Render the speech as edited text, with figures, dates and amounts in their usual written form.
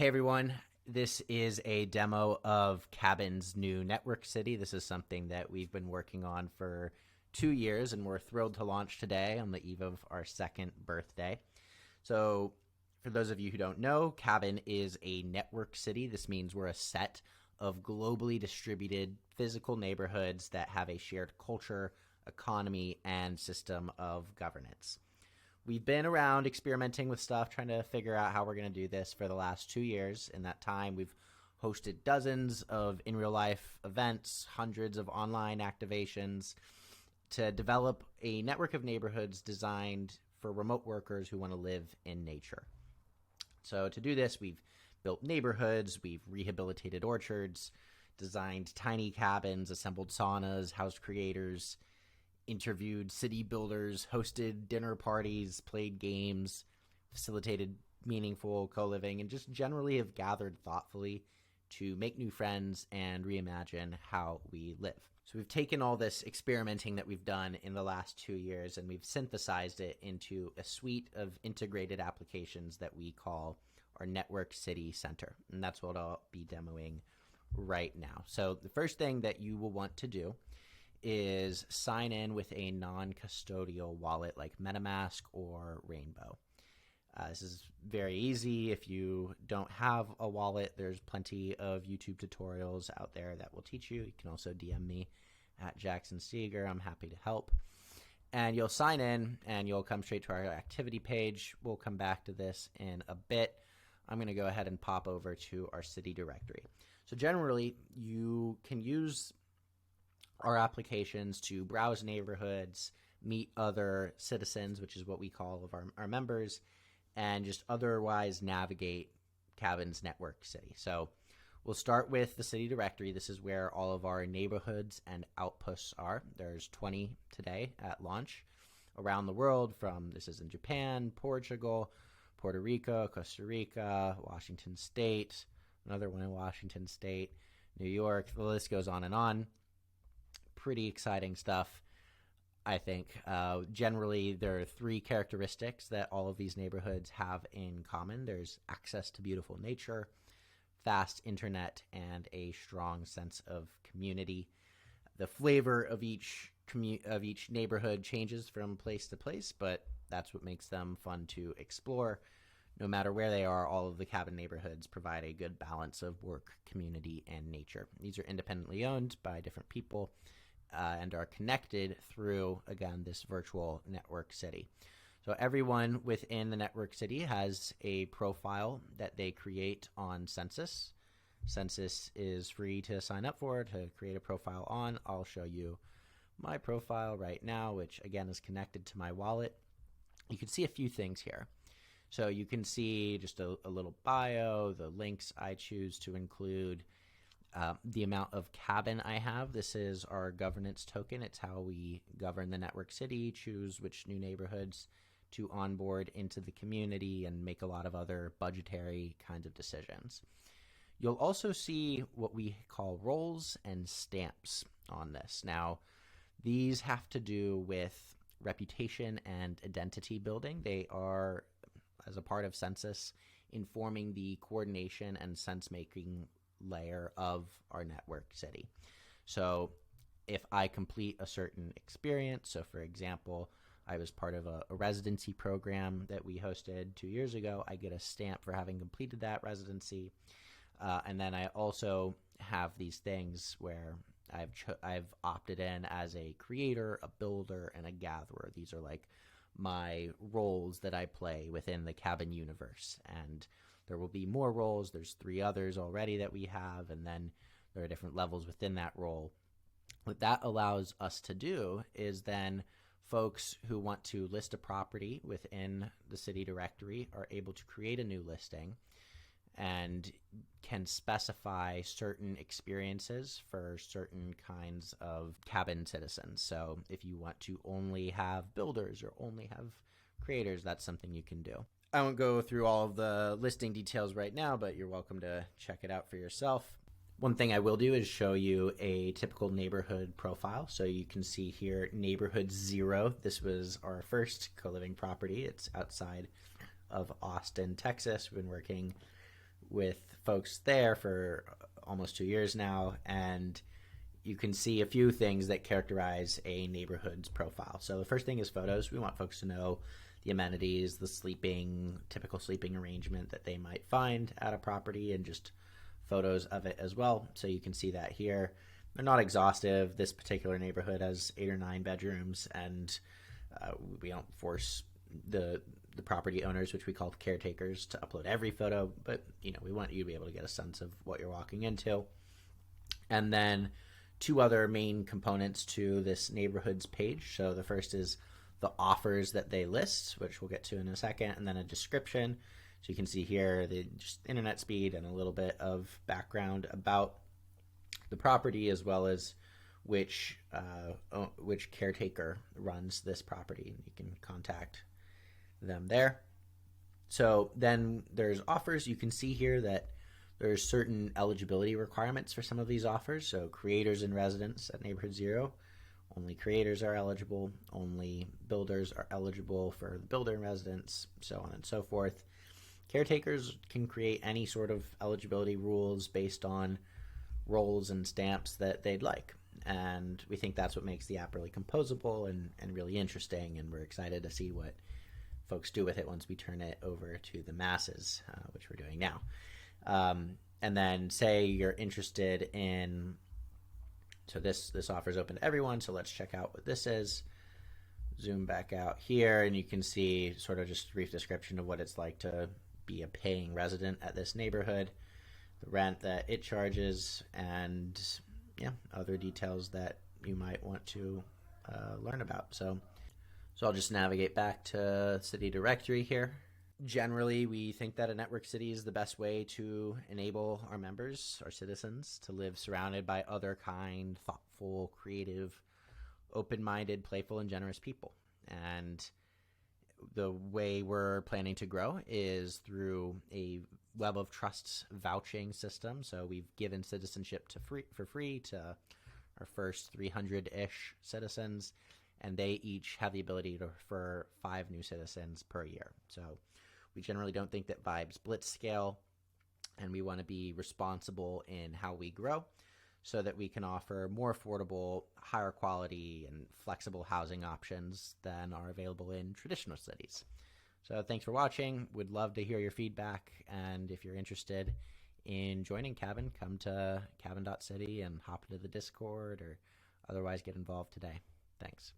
Hey everyone, this is a demo of Cabin's new network city. This is something that we've been working on for 2 years, and we're thrilled to launch today on the eve of our second birthday. So, for those of you who don't know, Cabin is a network city. This means we're a set of globally distributed physical neighborhoods that have a shared culture, economy, and system of governance. We've been around experimenting with stuff, trying to figure out how we're going to do this for the last 2 years. In that time, we've hosted dozens of in real life events, hundreds of online activations to develop a network of neighborhoods designed for remote workers who want to live in nature. So, to do this, we've built neighborhoods, we've rehabilitated orchards, designed tiny cabins, assembled saunas, housed creators, interviewed city builders, hosted dinner parties, played games, facilitated meaningful co-living, and just generally have gathered thoughtfully to make new friends and reimagine how we live. So we've taken all this experimenting that we've done in the last 2 years and we've synthesized it into a suite of integrated applications that we call our Network City Center. And that's what I'll be demoing right now. So the first thing that you will want to do is sign in with a non-custodial wallet like MetaMask or Rainbow. This is very easy. If you don't have a wallet, there's plenty of YouTube tutorials out there that will teach you. You can also DM me at Jackson Seeger. I'm happy to help. And you'll sign in and you'll come straight to our activity page. We'll come back to this in a bit. I'm going to go ahead and pop over to our city directory. So generally, you can use our applications to browse neighborhoods, meet other citizens, which is what we call of our members, and just otherwise navigate Cabin's network city. So we'll start with the city directory. This is where all of our neighborhoods and outposts are. There's 20 today at launch around the world this is in Japan, Portugal, Puerto Rico, Costa Rica, Washington State, another one in Washington State, New York. The list goes on and on. Pretty exciting stuff, I think. Generally, there are three characteristics that all of these neighborhoods have in common. There's access to beautiful nature, fast internet, and a strong sense of community. The flavor of each neighborhood changes from place to place, but that's what makes them fun to explore. No matter where they are, all of the Cabin neighborhoods provide a good balance of work, community, and nature. These are independently owned by different people and are connected through, again, this virtual network city. So everyone within the network city has a profile that they create on Census. Census is free to sign up for, to create a profile on. I'll show you my profile right now, which again is connected to my wallet. You can see a few things here. So you can see just a little bio, the links I choose to include, the amount of Cabin I have. This is our governance token. It's how we govern the network city, choose which new neighborhoods to onboard into the community, and make a lot of other budgetary kinds of decisions. You'll also see what we call roles and stamps on this. Now, these have to do with reputation and identity building. They are, as a part of Census, informing the coordination and sense-making layer of our network city. So if I complete a certain experience, so for example, I was part of a residency program that we hosted 2 years ago, I get a stamp for having completed that residency. And then I also have these things where I've opted in as a creator, a builder, and a gatherer. These are like my roles that I play within the Cabin universe. And there will be more roles. There's 3 others already that we have, and then there are different levels within that role. What that allows us to do is then folks who want to list a property within the city directory are able to create a new listing and can specify certain experiences for certain kinds of Cabin citizens. So if you want to only have builders or only have creators, that's something you can do. I won't go through all of the listing details right now, but you're welcome to check it out for yourself. One thing I will do is show you a typical neighborhood profile. So you can see here, neighborhood 0. This was our first co-living property. It's outside of Austin, Texas. We've been working with folks there for almost 2 years now, and you can see a few things that characterize a neighborhood's profile. So the first thing is photos. We want folks to know the amenities, the typical sleeping arrangement that they might find at a property, and just photos of it as well. So you can see that here. They're not exhaustive. This particular neighborhood has 8 or 9 bedrooms, and we don't force the property owners, which we call caretakers, to upload every photo, but we want you to be able to get a sense of what you're walking into. And then 2 other main components to this neighborhoods page. So the first is the offers that they list, which we'll get to in a second, and then a description. So you can see here the just internet speed and a little bit of background about the property, as well as which caretaker runs this property. You can contact them there. So then there's offers. You can see here that there's certain eligibility requirements for some of these offers. So creators and residents at Neighborhood Zero, only creators are eligible, only builders are eligible for the builder and residents, so on and so forth. Caretakers can create any sort of eligibility rules based on roles and stamps that they'd like. And we think that's what makes the app really composable and really interesting, and we're excited to see what folks do with it once we turn it over to the masses, which we're doing now. And then say you're interested in, so this offer is open to everyone, so let's check out what this is. Zoom back out here, and you can see sort of just a brief description of what it's like to be a paying resident at this neighborhood, the rent that it charges, and other details that you might want to learn about. So I'll just navigate back to City Directory here. Generally, we think that a network city is the best way to enable our members, our citizens, to live surrounded by other kind, thoughtful, creative, open-minded, playful, and generous people. And the way we're planning to grow is through a web of trust vouching system. So we've given citizenship for free to our first 300-ish citizens, and they each have the ability to refer 5 new citizens per year. So we generally don't think that vibes blitz scale, and we want to be responsible in how we grow so that we can offer more affordable, higher quality, and flexible housing options than are available in traditional cities. So thanks for watching. Would love to hear your feedback, and if you're interested in joining Cabin, come to Cabin.City and hop into the Discord or otherwise get involved today. Thanks.